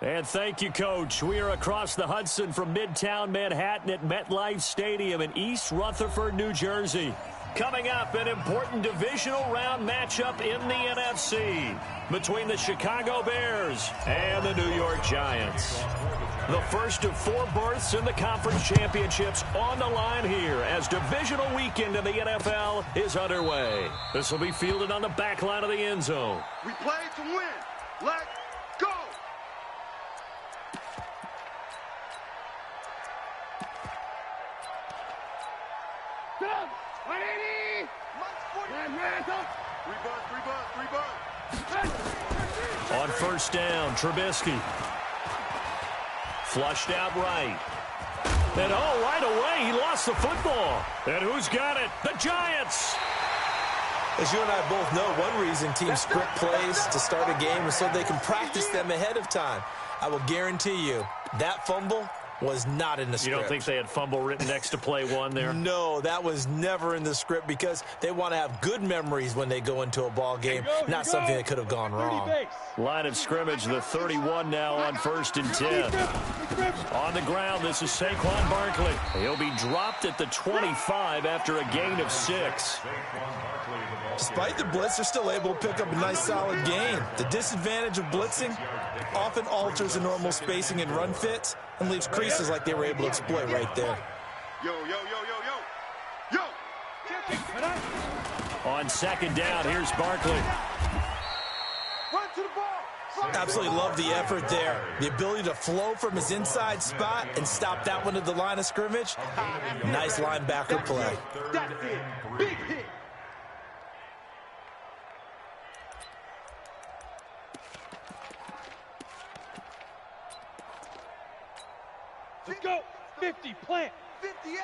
And thank you, Coach. We are across the Hudson from Midtown Manhattan at MetLife Stadium in East Rutherford, New Jersey. Coming up, an important divisional round matchup in the NFC between the Chicago Bears and the New York Giants. The first of 4 berths in the conference championships on the line here as divisional weekend in the NFL is underway. This will be fielded on the back line of the end zone. We play to win. Let's go! Down! 180! Three buzz. On first down, Trubisky. Flushed out right. And right away, he lost the football. And who's got it? The Giants! As you and I both know, one reason teams script plays to start a game is so they can practice them ahead of time. I will guarantee you, that fumble was not in the script. You don't think they had fumble written next to play 1 there? No, that was never in the script because they want to have good memories when they go into a ball game, not something that could have gone wrong. Line of scrimmage, the 31 now on 1st and 10. On the ground, this is Saquon Barkley. He'll be dropped at the 25 after a gain of 6. Despite the blitz, they're still able to pick up a nice solid gain. The disadvantage of blitzing often alters the normal spacing and run fits and leaves creases like they were able to exploit right there. Yo. On 2nd down, here's Barkley. Run to the ball. Absolutely love the effort there. The ability to flow from his inside spot and stop that one at the line of scrimmage. Nice linebacker play. That's it. Big hit. Let's go. 50, plant. 58.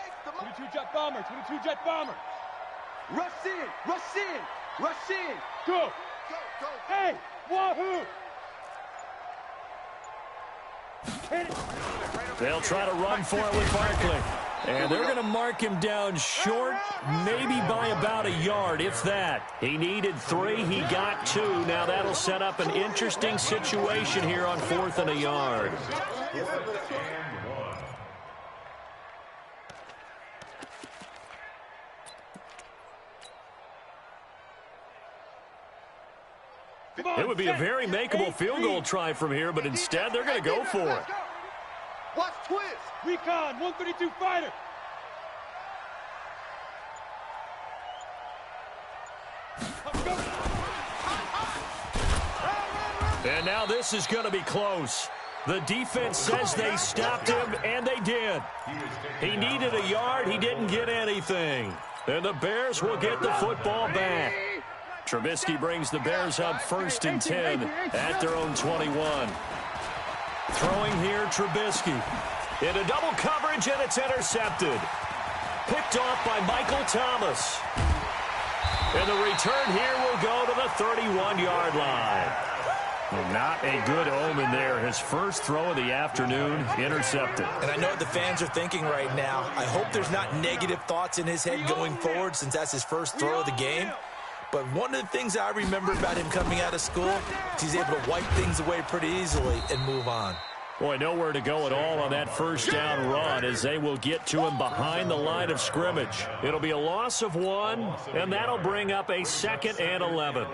22 jet bomber, 22 jet bomber. Rush in. Go. Go. Hey, wahoo. Hit it. They'll try to run for it with Barkley. And they're going to mark him down short, maybe by about a yard, if that. He needed 3, he got 2. Now that'll set up an interesting situation here on 4th and a yard. It would be a very makeable field goal try from here, but instead they're going to go for it. Watch twist. Recon, 132 fighter. And now this is going to be close. The defense says they stopped him, and they did. He needed a yard. He didn't get anything. And the Bears will get the football back. Trubisky brings the Bears up 1st and 10 at their own 21. Throwing here, Trubisky. Into double coverage, and it's intercepted. Picked off by Michael Thomas. And the return here will go to the 31-yard line. Not a good omen there. His first throw of the afternoon, intercepted. And I know what the fans are thinking right now. I hope there's not negative thoughts in his head going forward since that's his first throw of the game. But one of the things I remember about him coming out of school is he's able to wipe things away pretty easily and move on. Boy, nowhere to go at all on that first down run as they will get to him behind the line of scrimmage. It'll be a loss of 1, and that'll bring up a 2nd and 11.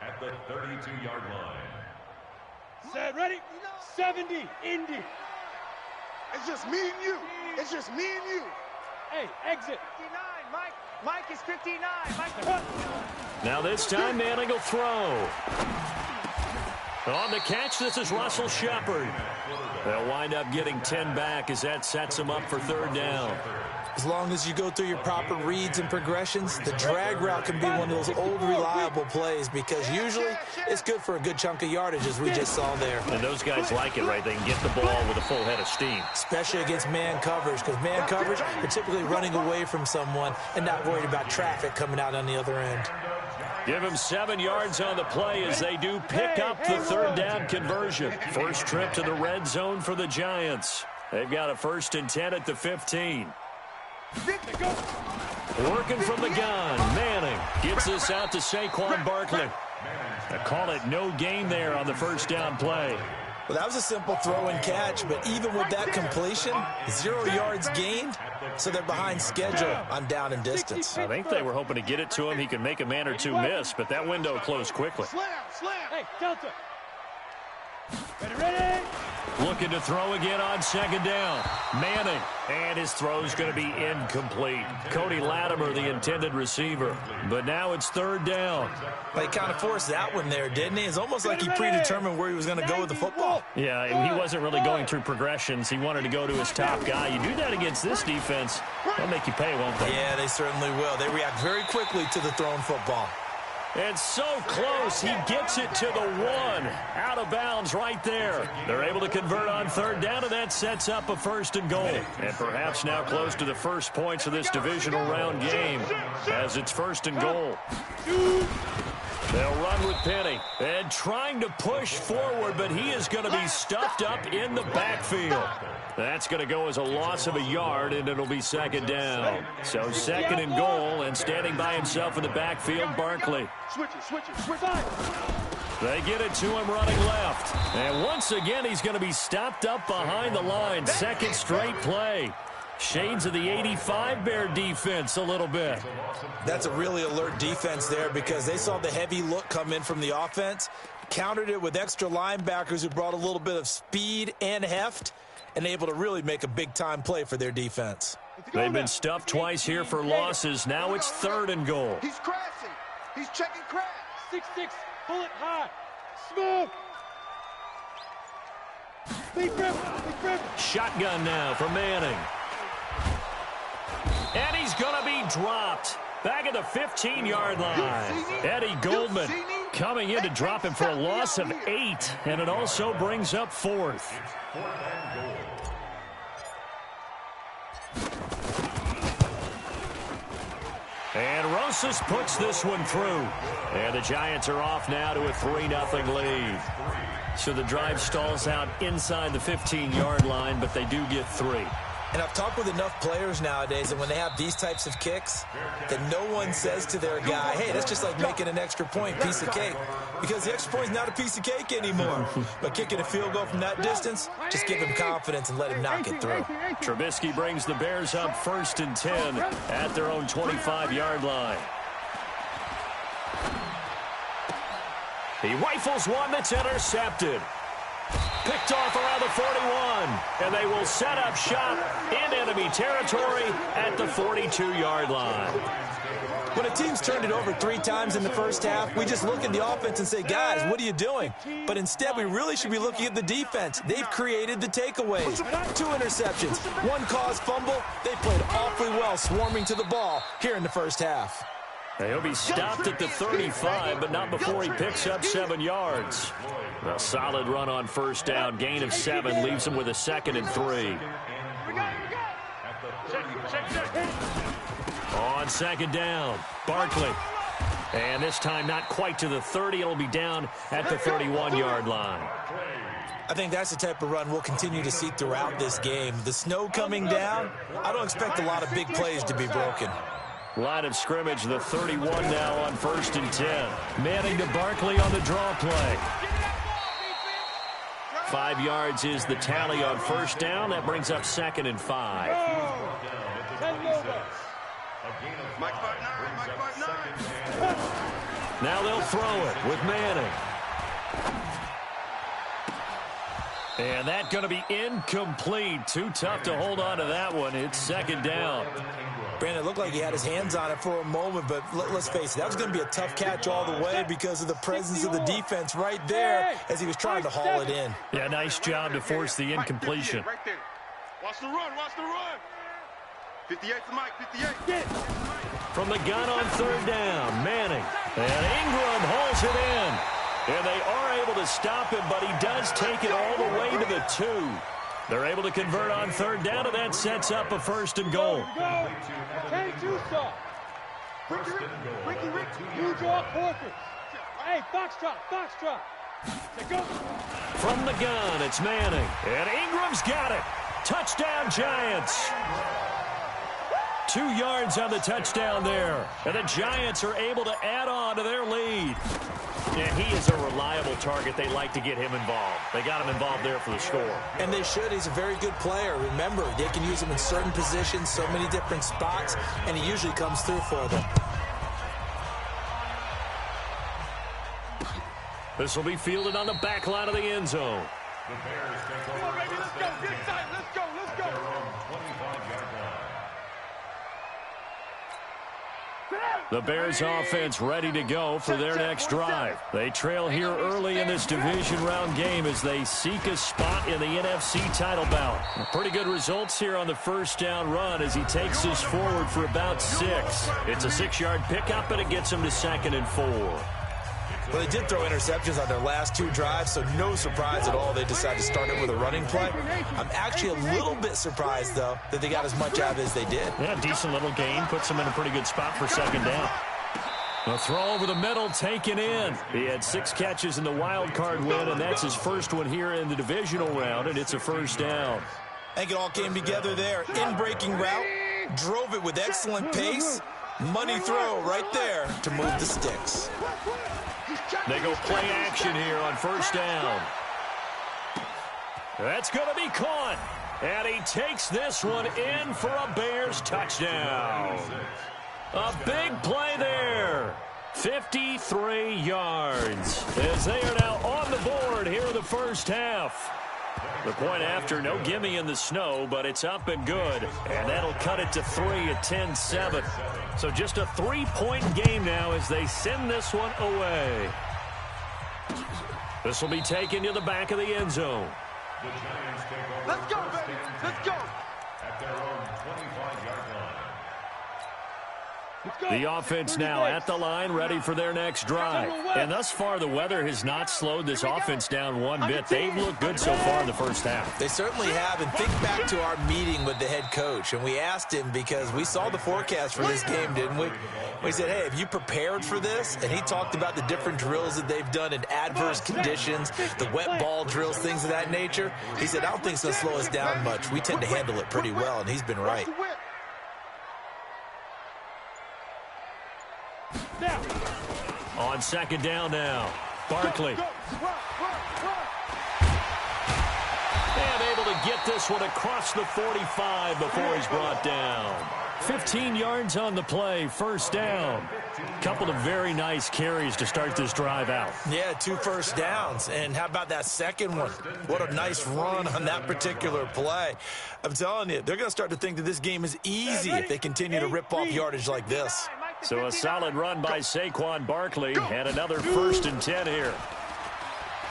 At the 32-yard line. Set, ready? 70, Indy. It's just me and you. Hey, exit. 59, Mike is 59. Mike. Now this time, Manning will throw. On the catch, this is Russell Shepard. They'll wind up getting 10 back as that sets them up for 3rd down. As long as you go through your proper reads and progressions, the drag route can be one of those old reliable plays because usually it's good for a good chunk of yardage as we just saw there. And those guys like it, right? They can get the ball with a full head of steam. Especially against man coverage because man coverage, you're typically running away from someone and not worried about traffic coming out on the other end. Give him 7 yards on the play as they do pick up the 3rd down conversion. First trip to the red zone for the Giants. They've got a 1st and 10 at the 15. Working from the gun, Manning gets this out to Saquon Barkley. I call it no gain there on the first down play. Well, that was a simple throw and catch, but even with that completion, 0 yards gained, so they're behind schedule on down and distance. I think they were hoping to get it to him. He could make a man or two miss, but that window closed quickly. Slam, slam. Hey, Delta. Ready? Looking to throw again on second down. Manning, and his throw's going to be incomplete. Cody Latimer, the intended receiver. But now it's third down. But he kind of forced that one there, didn't he? It's almost like he predetermined where he was going to go with the football. Yeah, he wasn't really going through progressions. He wanted to go to his top guy. You do that against this defense, they'll make you pay, won't they? Yeah, they certainly will. They react very quickly to the thrown football. And so close, he gets it to the 1. Out of bounds right there. They're able to convert on third down, and that sets up a first and goal. And perhaps now close to the first points of this divisional round game as it's first and goal. They'll run with Penny and trying to push forward, but he is going to be stuffed up in the backfield. That's going to go as a loss of a yard, and it'll be second down. So second and goal, and standing by himself in the backfield, Barkley. Switch it. They get it to him running left. And once again, he's going to be stopped up behind the line. Second straight play. Shades of the 85 Bear defense a little bit. That's a really alert defense there because they saw the heavy look come in from the offense, countered it with extra linebackers who brought a little bit of speed and heft, and able to really make a big-time play for their defense. They've been stuffed twice here for losses. Now it's third and goal. He's crashing. He's checking crash. 6-6, bullet high. Smooth. Big grip. Shotgun now for Manning. And he's going to be dropped back at the 15-yard line. Eddie Goldman coming in to drop him for a loss of 8, and it also brings up fourth. And Rosas puts this one through. And the Giants are off now to a 3-0 lead. So the drive stalls out inside the 15-yard line, but they do get 3. And I've talked with enough players nowadays that when they have these types of kicks, that no one says to their guy, hey, that's just like making an extra point, piece of cake. Because the extra point is not a piece of cake anymore. But kicking a field goal from that distance, just give him confidence and let him knock it through. Trubisky brings the Bears up 1st and 10 at their own 25-yard line. He rifles one that's intercepted. Picked off around the 41, and they will set up shop in enemy territory at the 42-yard line. When a team's turned it over 3 times in the first half, we just look at the offense and say, guys, what are you doing? But instead, we really should be looking at the defense. They've created the takeaways. 2 interceptions, 1 caused fumble. They played awfully well swarming to the ball here in the first half. He'll be stopped at the 35, but not before he picks up 7 yards. A solid run on first down. Gain of 7 leaves him with a 2nd and 3. On second down, Barkley. And this time not quite to the 30. It'll be down at the 31-yard line. I think that's the type of run we'll continue to see throughout this game. The snow coming down, I don't expect a lot of big plays to be broken. Line of scrimmage, the 31 now on 1st and 10. Manning to Barkley on the draw play. 5 yards is the tally on first down. That brings up 2nd and 5. Now they'll throw it with Manning. And that's going to be incomplete. Too tough to hold on to that one. It's 2nd down. Brandon, it looked like he had his hands on it for a moment, but let's face it, that was going to be a tough catch all the way because of the presence of the defense right there as he was trying to haul it in. Yeah, nice job to force the incompletion. Right there. Watch the run. 58 to Mike, 58. From the gun on third down, Manning. And Ingram holds it in. And they are able to stop him, but he does take it all the way to the 2. They're able to convert on third down, and that sets up a 1st and goal. K2 saw. Ricky. You draw quarters. Hey, Foxtrot. Go. From the gun, it's Manning. And Ingram's got it. Touchdown, Giants. 2 yards on the touchdown there. And the Giants are able to add on to their lead. And he is a reliable target. They like to get him involved. They got him involved there for the score. And they should. He's a very good player. Remember, they can use him in certain positions, so many different spots, and he usually comes through for them. This will be fielded on the back line of the end zone. The Bears take over. Come on, baby, let's go. Get excited. Let's go. Let's go. Their own 25-yard line. The Bears offense ready to go for their next drive. They trail here early in this division round game as they seek a spot in the NFC title bout. Pretty good results here on the first down run as he takes us forward for about 6. It's a 6-yard pickup, and it gets him to 2nd and 4. Well, they did throw interceptions on their last 2 drives, so no surprise at all they decided to start it with a running play. I'm actually a little bit surprised, though, that they got as much out as they did. Yeah, decent little gain. Puts them in a pretty good spot for 2nd down. A throw over the middle taken in. He had 6 catches in the wild card win, and that's his first one here in the divisional round, and it's a 1st down. I think it all came together there. In-breaking route, drove it with excellent pace. Money throw right there to move the sticks. They go play action here on 1st down. That's going to be caught. And he takes this one in for a Bears touchdown. A big play there. 53 yards as they are now on the board here in the first half. The point after, no gimme in the snow, but it's up and good. And that'll cut it to 3 at 10-7. So just a 3-point game now as they send this one away. This will be taken to the back of the end zone. The Giants take over. Let's go, baby. Let's go. At their own 25-yard line. The offense now at the line, ready for their next drive. And thus far, the weather has not slowed this offense down one bit. They've looked good so far in the first half. They certainly have. And think back to our meeting with the head coach. And we asked him, because we saw the forecast for this game, didn't we? We said, hey, have you prepared for this? And he talked about the different drills that they've done in adverse conditions, the wet ball drills, things of that nature. He said, I don't think it's going to slow us down much. We tend to handle it pretty well, and he's been right. On 2nd down now, Barkley. And able to get this one across the 45 before he's brought down. 15 yards on the play, 1st down. Couple of very nice carries to start this drive out. Yeah, 2 first downs. And how about that second one? What a nice run on that particular play. I'm telling you, they're going to start to think that this game is easy if they continue to rip off yardage like this. So a solid run by Saquon Barkley, and another 1st and 10 here.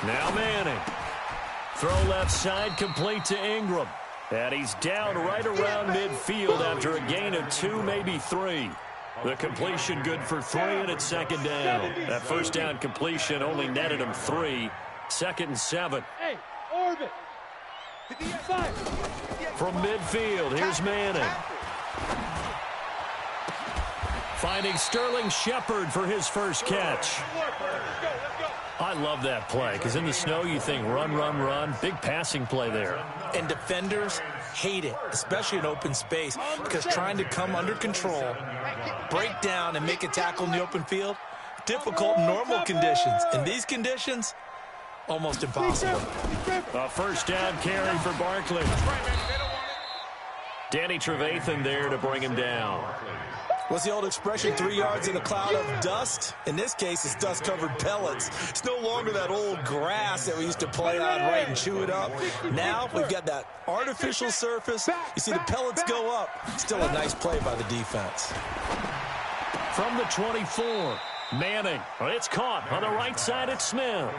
Now Manning. Throw left side, complete to Ingram. And he's down right around midfield after a gain of 2, maybe 3. The completion good for 3, and it's 2nd down. That 1st down completion only netted him 3. 2nd and 7. Hey, orbit. From midfield, here's Manning. Finding Sterling Shepard for his first catch. I love that play, because in the snow you think run, run, run. Big passing play there. And defenders hate it, especially in open space, because trying to come under control, break down, and make a tackle in the open field, difficult in normal conditions. In these conditions, almost impossible. A 1st down carry for Barkley. Danny Trevathan there to bring him down. What's the old expression, 3 yards in a cloud of dust? In this case, it's dust-covered pellets. It's no longer that old grass that we used to play on, right, and chew it up. Now we've got that artificial surface. You see the pellets go up. Still a nice play by the defense. From the 24, Manning. It's caught on the right side at Smith.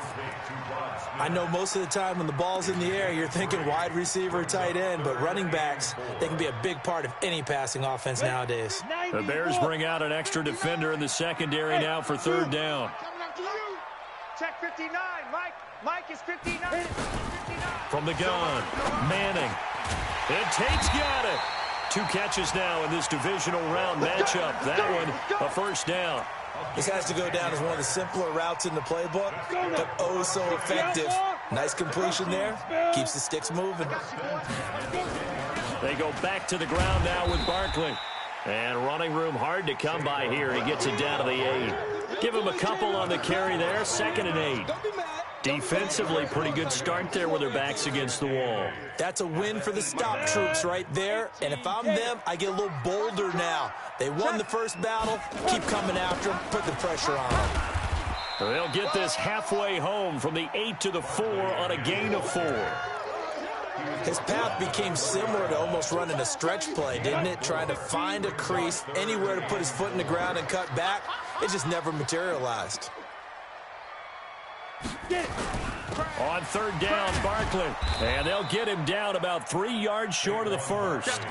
I know most of the time when the ball's in the air, you're thinking wide receiver, tight end, but running backs, they can be a big part of any passing offense nowadays. The Bears bring out an extra defender in the secondary now for 3rd down. Check 59. Mike is 59. 59. From the gun, Manning. And Tate's got it. 2 catches now in this divisional round matchup. That one, a 1st down. This has to go down as one of the simpler routes in the playbook, but oh so effective. Nice completion there. Keeps the sticks moving. They go back to the ground now with Barkley. And running room hard to come by here. He gets it down to the 8. Give him a couple on the carry there. 2nd and 8. Defensively, pretty good start there with their backs against the wall. That's a win for the stop troops right there. And if I'm them, I get a little bolder now. They won the first battle. Keep coming after them. Put the pressure on them. They'll get this halfway home from the 8 to the 4 on a gain of 4. His path became similar to almost running a stretch play, didn't it? Trying to find a crease, anywhere to put his foot in the ground and cut back. It just never materialized. On 3rd down, Barkley. And they'll get him down about 3 yards short of the first.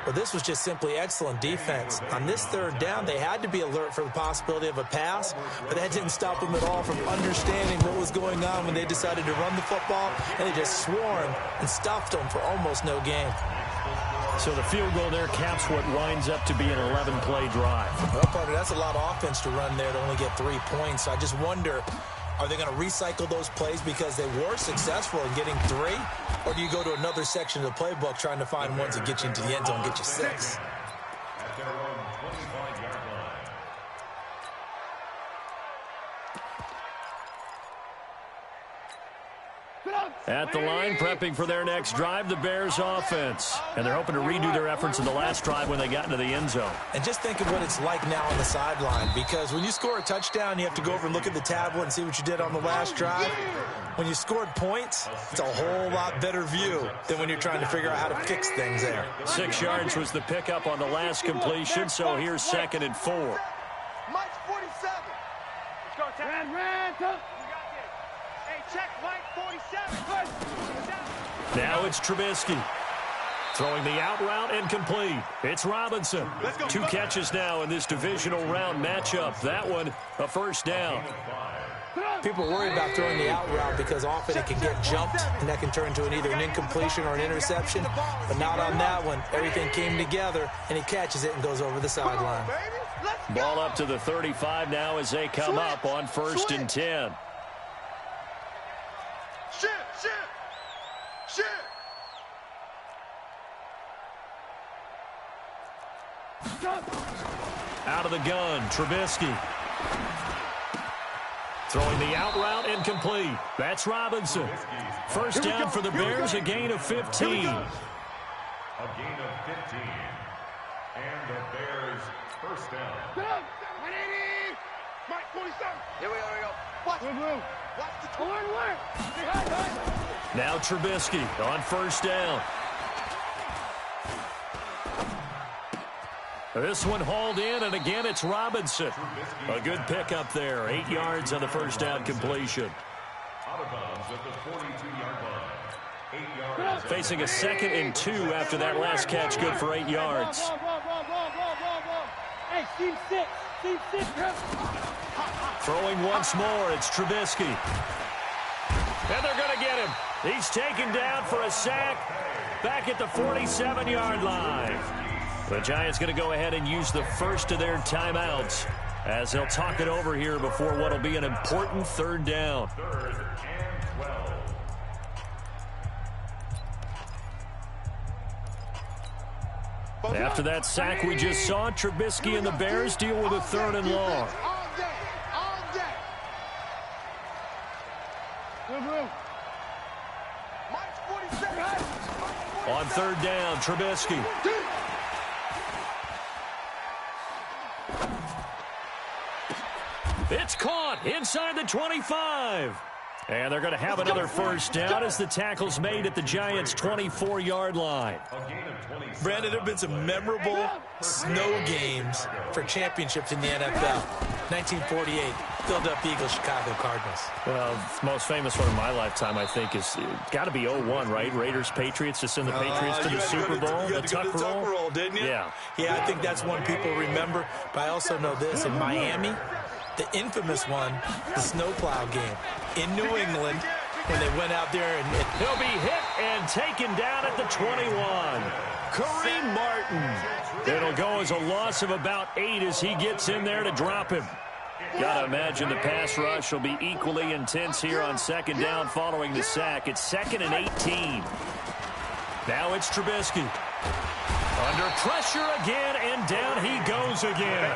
Well, this was just simply excellent defense. On this 3rd down, they had to be alert for the possibility of a pass, but that didn't stop them at all from understanding what was going on when they decided to run the football, and they just swarmed and stuffed them for almost no gain. So the field goal there caps what winds up to be an 11-play drive. Well, partner, that's a lot of offense to run there to only get 3 points. So I just wonder, are they going to recycle those plays because they were successful in getting 3? Or do you go to another section of the playbook trying to find ones that get you into the end zone and get you 6? At their own 25-yard line. At the line, prepping for their next drive, the Bears offense. And they're hoping to redo their efforts in the last drive when they got into the end zone. And just think of what it's like now on the sideline, because when you score a touchdown, you have to go over and look at the tablet and see what you did on the last drive. When you scored points, it's a whole lot better view than when you're trying to figure out how to fix things there. 6 yards was the pickup on the last completion, so here's 2nd and 4. Mike's 47. Let's go, Ted. Ran, go. Hey, check Mike 47. Now it's Trubisky. Throwing the out route and complete. It's Robinson. 2 catches now in this divisional round matchup. That one, a 1st down. People worry about throwing the out route because often it can get jumped, and that can turn into either an incompletion or an interception. But not on that one. Everything came together, and he catches it and goes over the sideline. Ball up to the 35 now as they come up on 1st and 10. Shit. Out of the gun, Trubisky. Throwing the out route and complete. That's Robinson. 1st down for the Bears, a gain of 15. A gain of 15. And the Bears' 1st down. Mike 47. Here we go. Watch the Alert. Now Trubisky on 1st down. This one hauled in, and again it's Robinson. A good pickup there. 8 yards on the 1st down completion. Out of bounds at the 42-yard line. 8 yards. Facing a 2nd and 2 after that last catch, good for 8 yards. Hey, team 6. Throwing once more, it's Trubisky. And they're going to get him. He's taken down for a sack back at the 47-yard line. The Giants going to go ahead and use the first of their timeouts as they'll talk it over here before what will be an important 3rd down. 3rd and 12. After that sack we just saw, Trubisky and the Bears deal with a 3rd and long. All day. Mike's 47. On 3rd down, Trubisky. It's caught inside the 25. And they're going to have another 1st down as the tackle's made at the Giants' 24-yard line. Brandon, there have been some memorable snow games for championships in the NFL. 1948, Philadelphia Eagles, Chicago Cardinals. Well, the most famous one in my lifetime, I think, is got to be 01, right? Raiders-Patriots to send the Patriots to the Super Bowl. You had to go to the Tuck roll, didn't you? Yeah. Yeah, I think that's one people remember. But I also know this. In Miami, the infamous one, the snowplow game. In New England, when they went out there and he'll be hit and taken down at the 21. Kareem Martin. It'll go as a loss of about 8 as he gets in there to drop him. Gotta imagine the pass rush will be equally intense here on 2nd down following the sack. It's 2nd and 18. Now it's Trubisky. Under pressure again, and down he goes again.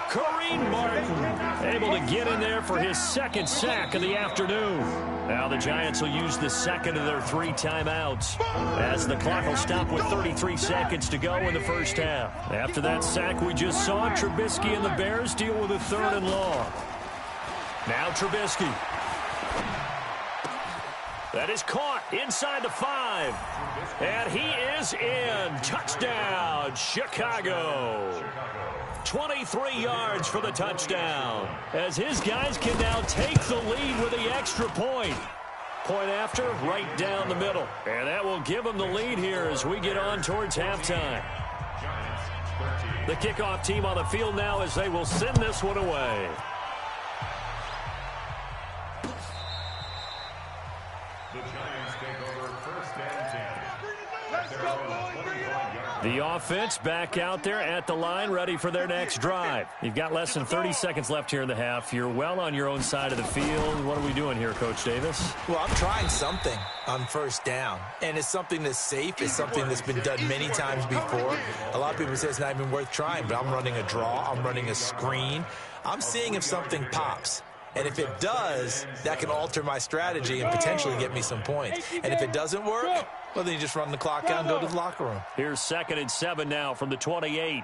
Kareem Martin able to get in there for his second sack of the afternoon. Now the Giants will use the second of their 3 timeouts as the clock will stop with 33 seconds to go in the first half. After that sack we just saw, Trubisky and the Bears deal with a 3rd and long. Now Trubisky. That is caught inside the 5. And he is in. Touchdown, Chicago. 23 yards for the touchdown. As his guys can now take the lead with the extra point. Point after, right down the middle. And that will give them the lead here as we get on towards halftime. The kickoff team on the field now as they will send this one away. The offense back out there at the line, ready for their next drive. You've got less than 30 seconds left here in the half. You're well on your own side of the field. What are we doing here, Coach Davis? Well, I'm trying something on first down, and it's something that's safe. It's something that's been done many times before. A lot of people say it's not even worth trying, but I'm running a draw. I'm running a screen. I'm seeing if something pops. And if it does, that can alter my strategy and potentially get me some points. And if it doesn't work, well, then you just run the clock out and go to the locker room. Here's 2nd and 7 now from the 28.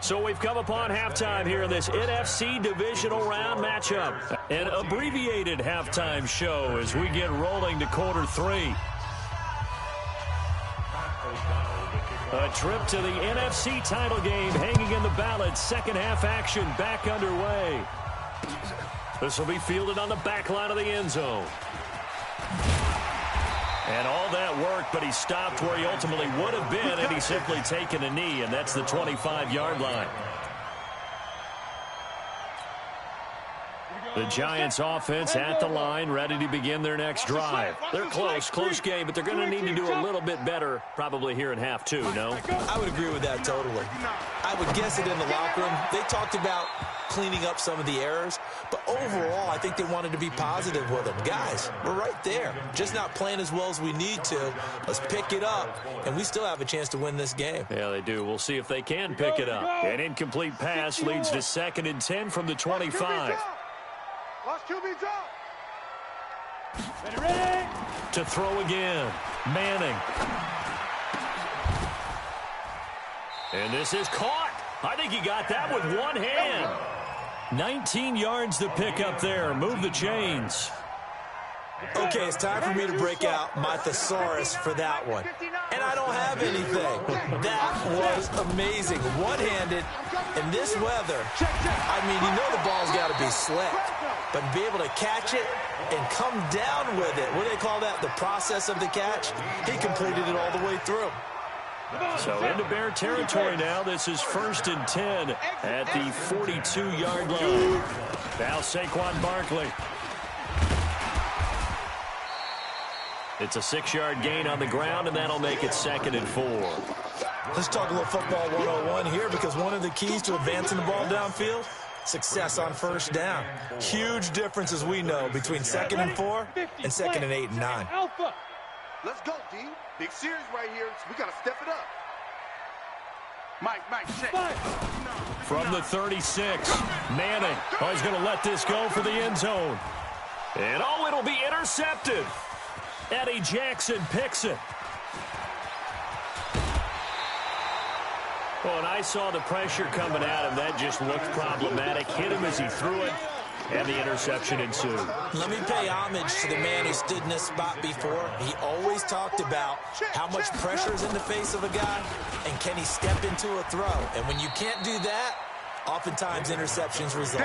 So we've come upon halftime here in this NFC divisional round matchup. An abbreviated halftime show as we get rolling to quarter 3. A trip to the NFC title game hanging in the balance. Second half action back underway. This will be fielded on the back line of the end zone. And all that work, but he stopped where he ultimately would have been, and he's simply taken a knee, and that's the 25-yard line. The Giants offense at the line, ready to begin their next drive. They're close game, but they're going to need to do a little bit better probably here in half 2, no? I would agree with that totally. I would guess it in the locker room. They talked about cleaning up some of the errors, but overall, I think they wanted to be positive with them. Guys, we're right there. Just not playing as well as we need to. Let's pick it up, and we still have a chance to win this game. Yeah, they do. We'll see if they can pick it up. An incomplete pass leads to 2nd and 10 from the 25. Watch QB drop. Ready? To throw again. Manning. And this is caught. I think he got that with one hand. 19 yards to pick up there. Move the chains. Okay, it's time for me to break out my thesaurus for that one. And I don't have anything. That was amazing. One-handed in this weather. I mean, you know the ball's got to be slick. But be able to catch it and come down with it. What do they call that? The process of the catch? He completed it all the way through. So into Bear territory now. This is 1st and 10 at the 42-yard line. Now Saquon Barkley. It's a 6-yard gain on the ground, and that'll make it 2nd and 4. Let's talk a little football 101 here, because one of the keys to advancing the ball downfield, success on first down. Huge difference, as we know, between 2nd and 4 and 2nd and 8 and 9. Let's go, D. Big series right here. So we got to step it up. Mike, check. From the 36, Manning. Oh, he's going to let this go for the end zone. And, oh, it'll be intercepted. Eddie Jackson picks it. Well, and I saw the pressure coming at him. That just looked problematic. Hit him as he threw it, and the interception ensued. Let me pay homage to the man who stood in this spot before. He always talked about how much pressure is in the face of a guy, and can he step into a throw. And when you can't do that, oftentimes interceptions result.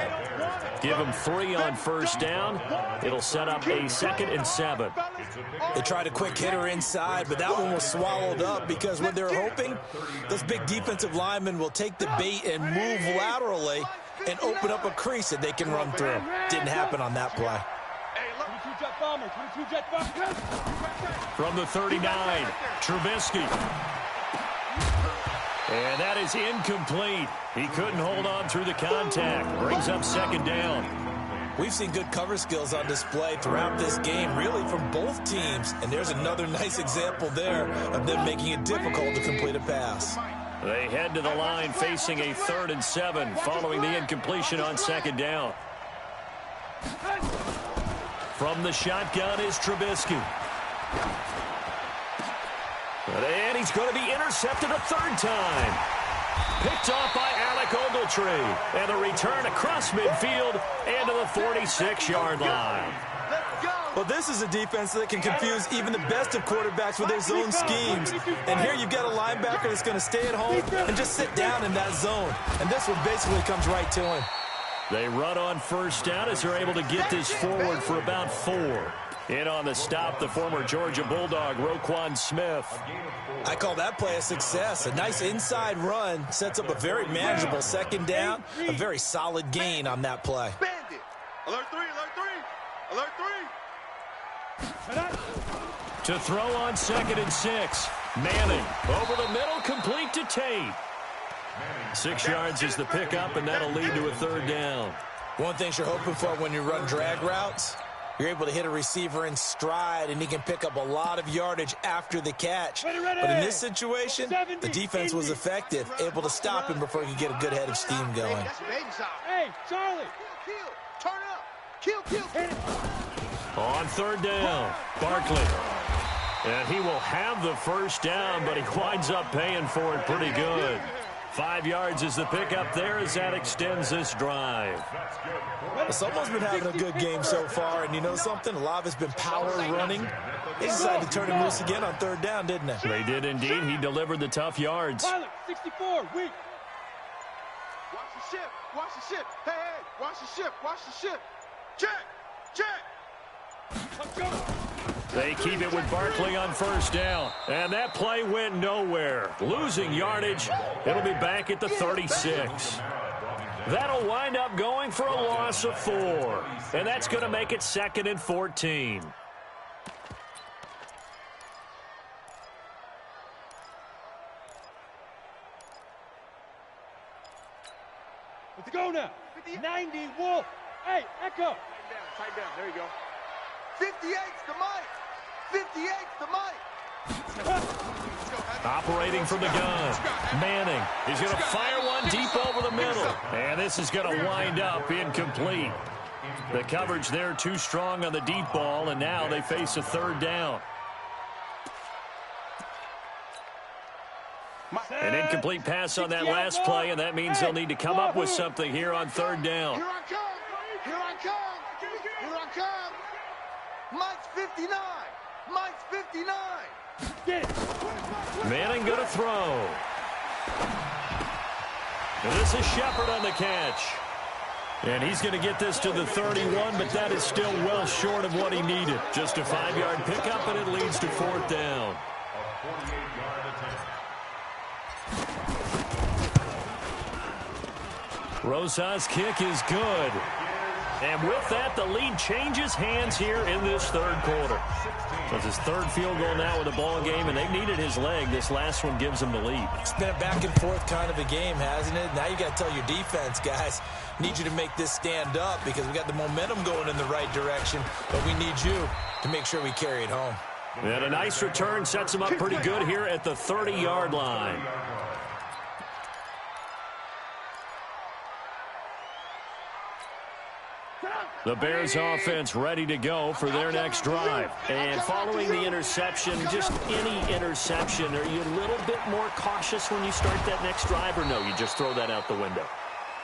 Give him 3 on first down. It'll set up a 2nd and 7. They tried a quick hitter inside, but that one was swallowed up because what they're hoping, those big defensive linemen will take the bait and move laterally and open up a crease that they can run through. Didn't happen on that play. From the 39, Trubisky. And that is incomplete. He couldn't hold on through the contact. Brings up 2nd down. We've seen good cover skills on display throughout this game, really from both teams. And there's another nice example there of them making it difficult to complete a pass. They head to the line facing a 3rd and 7 following the incompletion on 2nd down. From the shotgun is Trubisky. And he's going to be intercepted a 3rd time. Picked off by Alec Ogletree. And a return across midfield and to the 46-yard line. Well, this is a defense that can confuse even the best of quarterbacks with their zone schemes. And here you've got a linebacker that's going to stay at home and just sit down in that zone. And this one basically comes right to him. They run on 1st down as they're able to get this forward for about 4. In on the stop, the former Georgia Bulldog, Roquan Smith. I call that play a success. A nice inside run sets up a very manageable 2nd down. A very solid gain on that play. Alert 3, alert 3, alert 3. To throw on 2nd and 6. Manning over the middle, complete to Tate. 6 yards is the pickup, and that'll lead to a 3rd down. One thing you're hoping for when you run drag routes, you're able to hit a receiver in stride, and he can pick up a lot of yardage after the catch. But in this situation, the defense was effective, able to stop him before he could get a good head of steam going. Hey, Charlie. Turn up. Kill. On 3rd down, Barkley. And he will have the 1st down, but he winds up paying for it pretty good. 5 yards is the pickup there as that extends this drive. Well, someone's been having a good game so far, and you know something? A lot of it's been power running. They decided to turn him loose again on 3rd down, didn't they? They did indeed. He delivered the tough yards. Pilot, 64, weak. Watch the ship. Watch the ship. Hey, watch the ship. Watch the ship. Check. Let's go. They keep it with Barkley on 1st down. And that play went nowhere. Losing yardage. It'll be back at the 36. That'll wind up going for a loss of 4. And that's going to make it 2nd and 14. Let's go now. 90, Wolf. Hey, Echo. Tight down. There you go. 58's the mic. 58's the mic. Operating from the gun. Manning is going to fire one deep over the middle. And this is going to wind up incomplete. The coverage there too strong on the deep ball, and now they face a 3rd down. An incomplete pass on that last play, and that means they'll need to come up with something here on 3rd down. Here I come. Mike's 59. Mike's 59. Get it. Manning going to throw. And this is Shepard on the catch. And he's going to get this to the 31, but that is still well short of what he needed. Just a 5-yard pickup, and it leads to 4th down. Rosas' kick is good. And with that, the lead changes hands here in this 3rd quarter. That's his 3rd field goal now with the ball game, and they've needed his leg. This last one gives them the lead. It's been a back-and-forth kind of a game, hasn't it? Now you got to tell your defense, guys, need you to make this stand up because we got the momentum going in the right direction, but we need you to make sure we carry it home. And a nice return sets them up pretty good here at the 30-yard line. The Bears offense ready to go for their next drive. And following the interception, just any interception, are you a little bit more cautious when you start that next drive, or no, you just throw that out the window?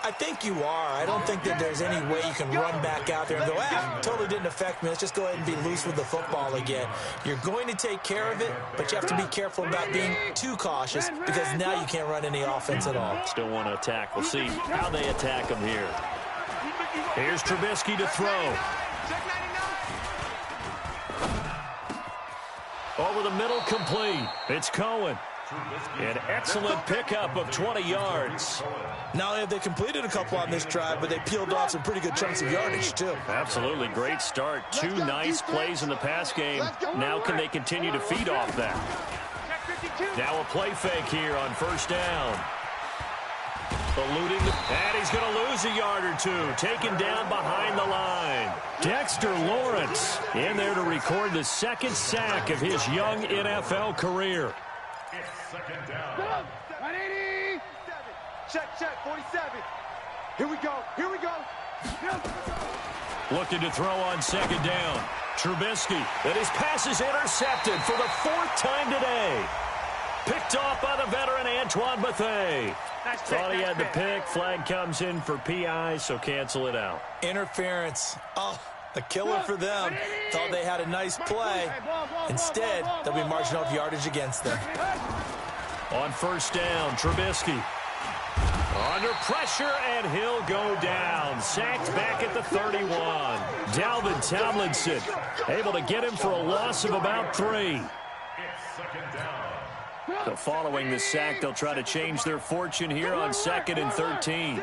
I think you are. I don't think that there's any way you can run back out there and go, totally didn't affect me. Let's just go ahead and be loose with the football again. You're going to take care of it, but you have to be careful about being too cautious because now you can't run any offense at all. Still want to attack. We'll see how they attack them here. Here's Trubisky to throw. Over the middle, complete. It's Cohen. An excellent pickup of 20 yards. Not only have they completed a couple on this drive, but they peeled off some pretty good chunks of yardage, too. Absolutely. Great start. 2 nice plays in the pass game. Now can they continue to feed off that? Now a play fake here on 1st down. Eluding, and he's going to lose a yard or two. Taken down behind the line. Dexter Lawrence in there to record the second sack of his young NFL career. It's second down. 180. Check, 47. Here we go. Looking to throw on second down. Trubisky, and his pass is intercepted for the fourth time today. Picked off by the veteran Antoine Bethea. Nice Thought he had the pick. pick. Flag comes in for PI, so cancel it out. Interference. Oh, a killer for them. Thought they had a nice play. Instead, they'll be marching off yardage against them. On first down, Trubisky. Under pressure, and he'll go down. Sacked back at the 31. Dalvin Tomlinson able to get him for a loss of about 3. It's second down. So following the sack, they'll try to change their fortune here on 2nd and 13.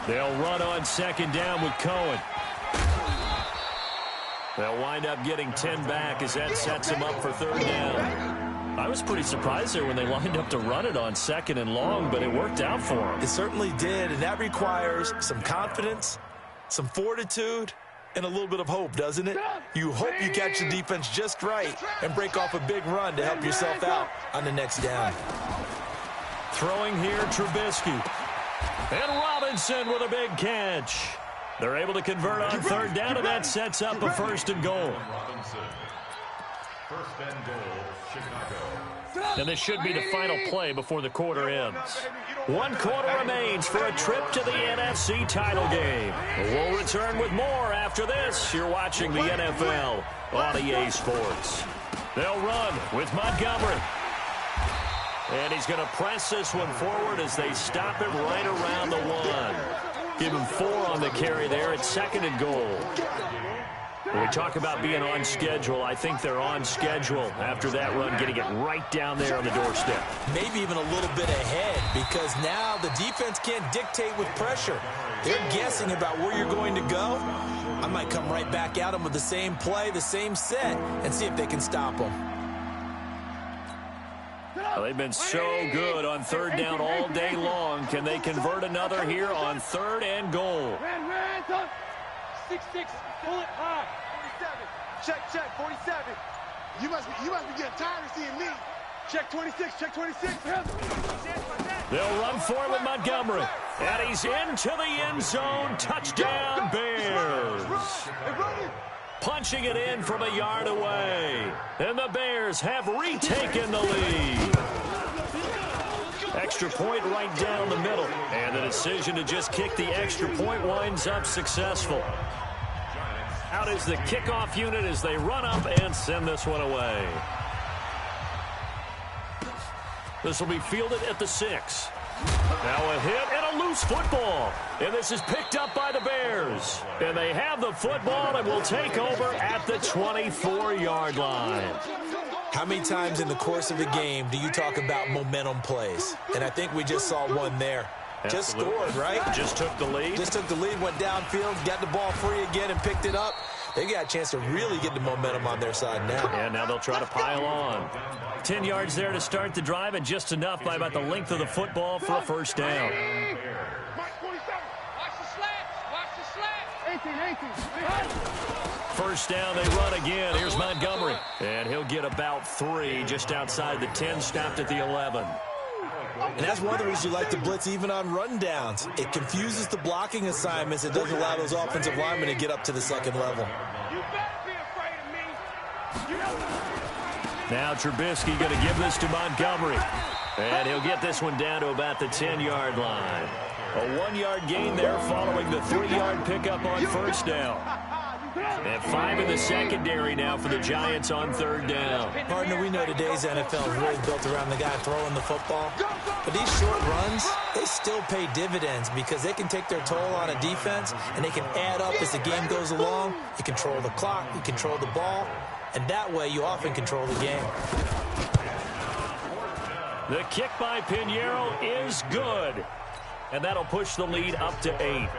They'll run on second down with Cohen. They'll wind up getting 10 back as that sets them up for third down. I was pretty surprised there when they lined up to run it on 2nd and long, but it worked out for them. It certainly did, and that requires some confidence, some fortitude, and a little bit of hope, doesn't it? You hope you catch the defense just right and break off a big run to help yourself out on the next down. Throwing here, Trubisky. And Robinson with a big catch. They're able to convert on third down, and that sets up a 1st and goal. Robinson. 1st and goal, Chicago. And this should be the final play before the quarter ends. 1 quarter remains for a trip to the NFC title game. We'll return with more after this. You're watching the NFL on EA Sports. They'll run with Montgomery. And he's going to press this one forward as they stop him right around the 1. Give him 4 on the carry there at 2nd and goal. When we talk about being on schedule, I think they're on schedule after that run, getting it right down there on the doorstep. Maybe even a little bit ahead, because now the defense can't dictate with pressure. They're guessing about where you're going to go. I might come right back at them with the same play, the same set, and see if they can stop them. Well, they've been so good on third down all day long. Can they convert another here on 3rd and goal? 6-6, pull it high. 47. Check, 47. You must be getting tired of seeing me. Check 26. They'll run for it with Montgomery. And he's into the end zone. Touchdown, Bears. Punching it in from a yard away. And the Bears have retaken the lead. Extra point right down the middle. And the decision to just kick the extra point winds up successful. Out is the kickoff unit as they run up and send this one away. This will be fielded at the 6. Now a hit and a loose football. And this is picked up by the Bears. And they have the football and will take over at the 24-yard line. How many times in the course of a game do you talk about momentum plays? And I think we just saw one there. Just scored, right? Just took the lead. Just took the lead, went downfield, got the ball free again, and picked it up. They got a chance to really get the momentum on their side now. And now they'll try to pile on. 10 yards there to start the drive, and just enough by about the length of the football for a 1st down. Watch the slats. 18. 1st down, they run again. Here's Montgomery. And he'll get about 3 just outside the 10, stopped at the 11. And that's one of the reasons you like to blitz even on rundowns. It confuses the blocking assignments. It doesn't allow those offensive linemen to get up to the 2nd level. You better be afraid of me. Now Trubisky going to give this to Montgomery. And he'll get this one down to about the 10-yard line. A 1-yard gain there following the 3-yard pickup on 1st down. And 5 in the secondary now for the Giants on 3rd down. Partner, we know today's NFL is really built around the guy throwing the football. But these short runs, they still pay dividends because they can take their toll on a defense, and they can add up as the game goes along. You control the clock, you control the ball, and that way you often control the game. The kick by Pinheiro is good. And that'll push the lead up to 8.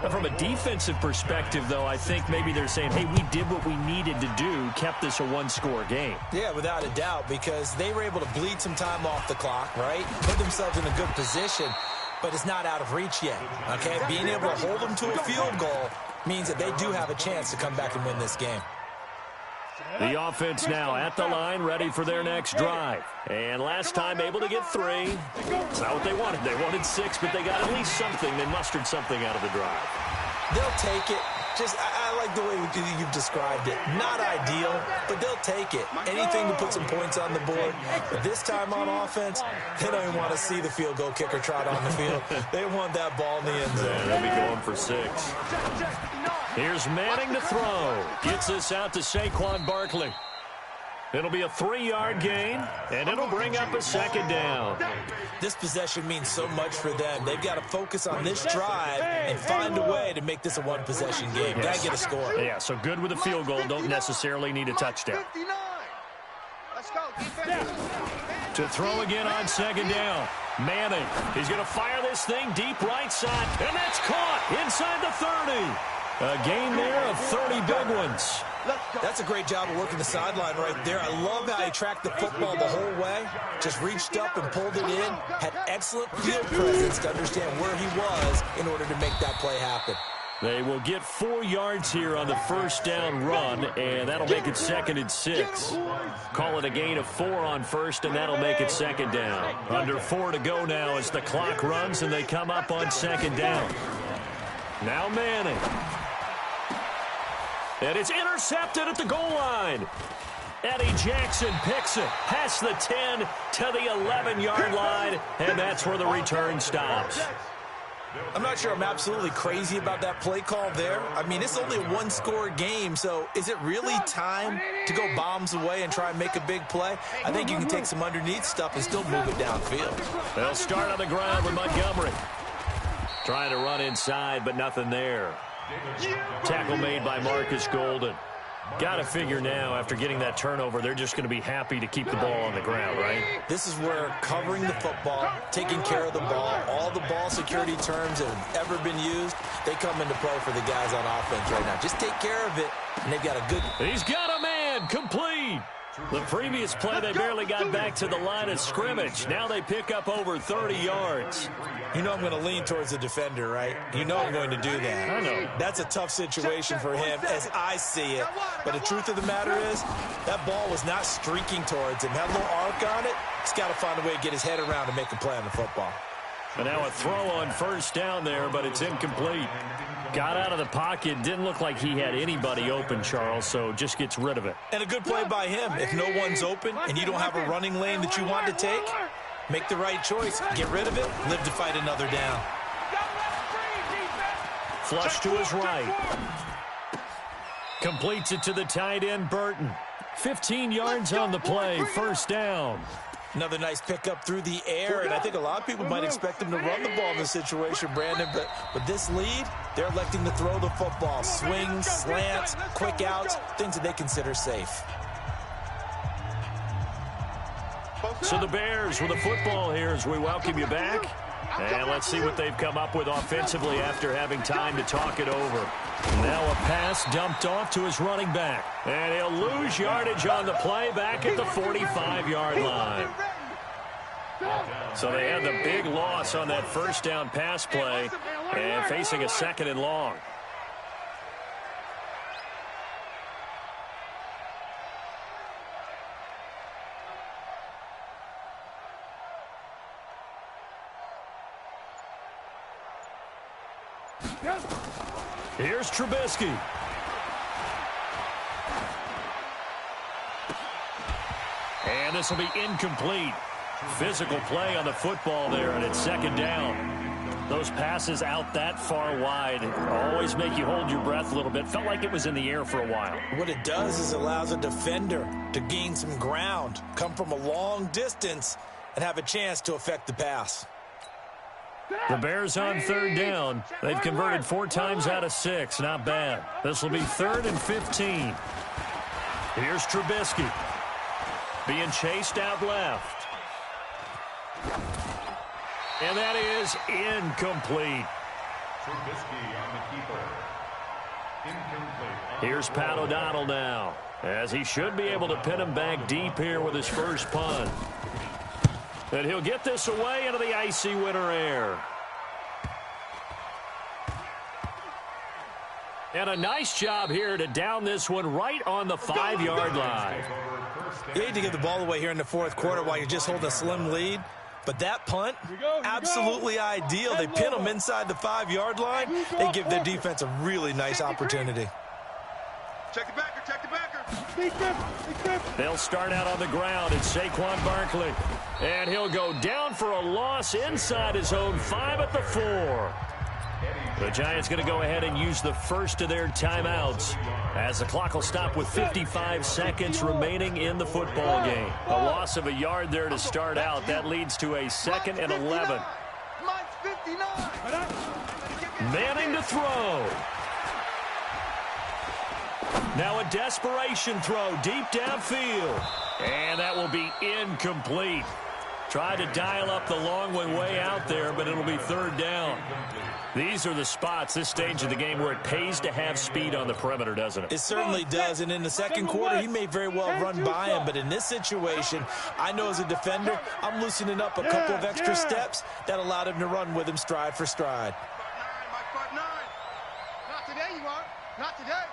From a defensive perspective, though, I think maybe they're saying, hey, we did what we needed to do, kept this a one-score game. Yeah, without a doubt, because they were able to bleed some time off the clock, right? Put themselves in a good position, but it's not out of reach yet, okay? Being able to hold them to a field goal means that they do have a chance to come back and win this game. The offense now at the line, ready for their next drive. And last time able to get 3. It's not what they wanted. They wanted 6, but they got at least something. They mustered something out of the drive. They'll take it. I like the way you've described it. Not ideal, but they'll take it. Anything to put some points on the board. But this time on offense, they don't even want to see the field goal kicker trot on the field. They want that ball in the end zone. Yeah, they'll be going for 6. Here's Manning to throw. Gets this out to Saquon Barkley. It'll be a 3-yard gain, and it'll bring up a 2nd down. This possession means so much for them. They've got to focus on this drive and find a way to make this a one-possession game. Got to get a score. Yeah, so good with a field goal. Don't necessarily need a touchdown. Let's go, defense. To throw again on 2nd down. Manning, he's going to fire this thing deep right side, and that's caught inside the 30. A gain there of 30 big ones. That's a great job of working the sideline right there. I love how he tracked the football the whole way. Just reached up and pulled it in. Had excellent field presence to understand where he was in order to make that play happen. They will get 4 yards here on the first down run, and that'll make it 2nd and 6. Call it a gain of 4 on first, and that'll make it 2nd down. Under 4 to go now as the clock runs, and they come up on 2nd down. Now Manning. And it's intercepted at the goal line. Eddie Jackson picks it past the 10 to the 11-yard line, and that's where the return stops. I'm not sure I'm absolutely crazy about that play call there. I mean, it's only a one-score game, so is it really time to go bombs away and try and make a big play? I think you can take some underneath stuff and still move it downfield. They'll start on the ground with Montgomery. Trying to run inside, but nothing there. Tackle made by Marcus Golden. Got to figure now, after getting that turnover, they're just going to be happy to keep the ball on the ground, right? This is where covering the football, taking care of the ball, all the ball security terms that have ever been used, they come into play for the guys on offense right now. Just take care of it, and they've got a good... He's got a man, complete. The previous play, they barely got back to the line of scrimmage. Now they pick up over 30 yards. You know I'm going to lean towards the defender, right? You know I'm going to do that. I know. That's a tough situation for him as I see it. But the truth of the matter is, that ball was not streaking towards him. Had a little arc on it. He's got to find a way to get his head around and make a play on the football. And now a throw on first down there, but it's incomplete. Got out of the pocket. Didn't look like he had anybody open, Charles, so just gets rid of it. And a good play by him. If no one's open and you don't have a running lane that you want to take, make the right choice. Get rid of it. Live to fight another down. Flush to his right. Completes it to the tight end, Burton. 15 yards on the play. First down. Another nice pickup through the air, and I think a lot of people might expect him to run the ball in this situation, Brandon, but with this lead, they're electing to throw the football. Swings, slants, quick outs, things that they consider safe. So the Bears with the football here as we welcome you back. And let's see what they've come up with offensively after having time to talk it over. Now a pass dumped off to his running back. And he'll lose yardage on the play back at the 45-yard line. So they had the big loss on that first down pass play and facing a 2nd and long. Here's Trubisky. And this will be incomplete. Physical play on the football there, and it's 2nd down. Those passes out that far wide always make you hold your breath a little bit. Felt like it was in the air for a while. What it does is allows a defender to gain some ground, come from a long distance, and have a chance to affect the pass. The Bears on 3rd down. They've converted 4 times out of 6. Not bad. This will be 3rd and 15. Here's Trubisky. Being chased out left. And that is incomplete. Here's Pat O'Donnell now, as he should be able to pin him back deep here with his first punt. And he'll get this away into the icy winter air. And a nice job here to down this one right on the 5-yard line. You hate to give the ball away here in the fourth quarter while you're just holding a slim lead. But that punt, absolutely ideal. They pin them inside the 5-yard line. They give their defense a really nice opportunity. Check the backer, check the backer. They'll start out on the ground. It's Saquon Barkley. And he'll go down for a loss inside his own 5 at the 4. The Giants going to go ahead and use the first of their timeouts as the clock will stop with 55 seconds remaining in the football game. A loss of a yard there to start out. That leads to a 2nd and 11. Manning to throw. Now a desperation throw deep downfield. And that will be incomplete. Tried to dial up the long way out there, but it'll be 3rd down. These are the spots, this stage of the game, where it pays to have speed on the perimeter, doesn't it? It certainly does, and in the second quarter, he may very well run by him, but in this situation, I know as a defender, I'm loosening up a couple of extra steps that allowed him to run with him stride for stride. 5'9". Not today, you are. Not today.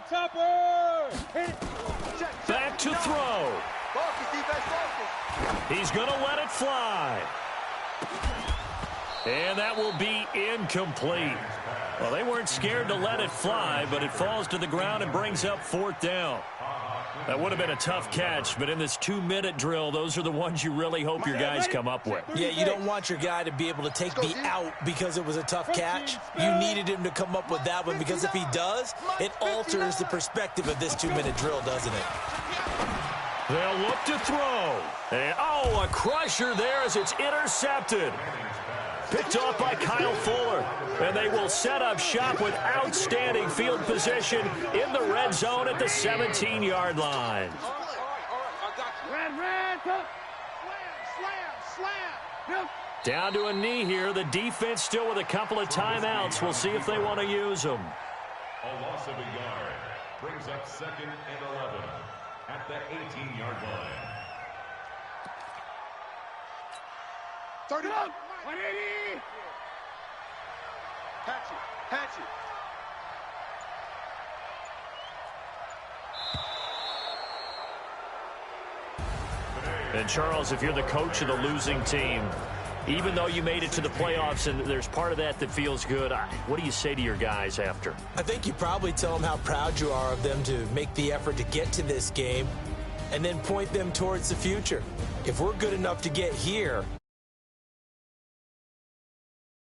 Topper! Hit it! Back to throw. Focus, defense, focus. He's going to let it fly. And that will be incomplete. Well, they weren't scared to let it fly, but it falls to the ground and brings up 4th down. That would have been a tough catch, but in this 2-minute drill, those are the ones you really hope your guys come up with. Yeah, you don't want your guy to be able to take the out because it was a tough catch. You needed him to come up with that one, because if he does, it alters the perspective of this 2-minute drill, doesn't it? They'll look to throw. And, oh, a crusher there as it's intercepted. Picked off by Kyle Fuller. And they will set up shop with outstanding field position in the red zone at the 17-yard line. Slam. Down to a knee here. The defense still with a couple of timeouts. We'll see if they want to use them. A loss of a yard brings up 2nd and 11 at the 18-yard line. 30 up. 180. Hatch it. And Charles, if you're the coach of the losing team, even though you made it to the playoffs and there's part of that that feels good, what do you say to your guys after? I think you probably tell them how proud you are of them to make the effort to get to this game and then point them towards the future. If we're good enough to get here,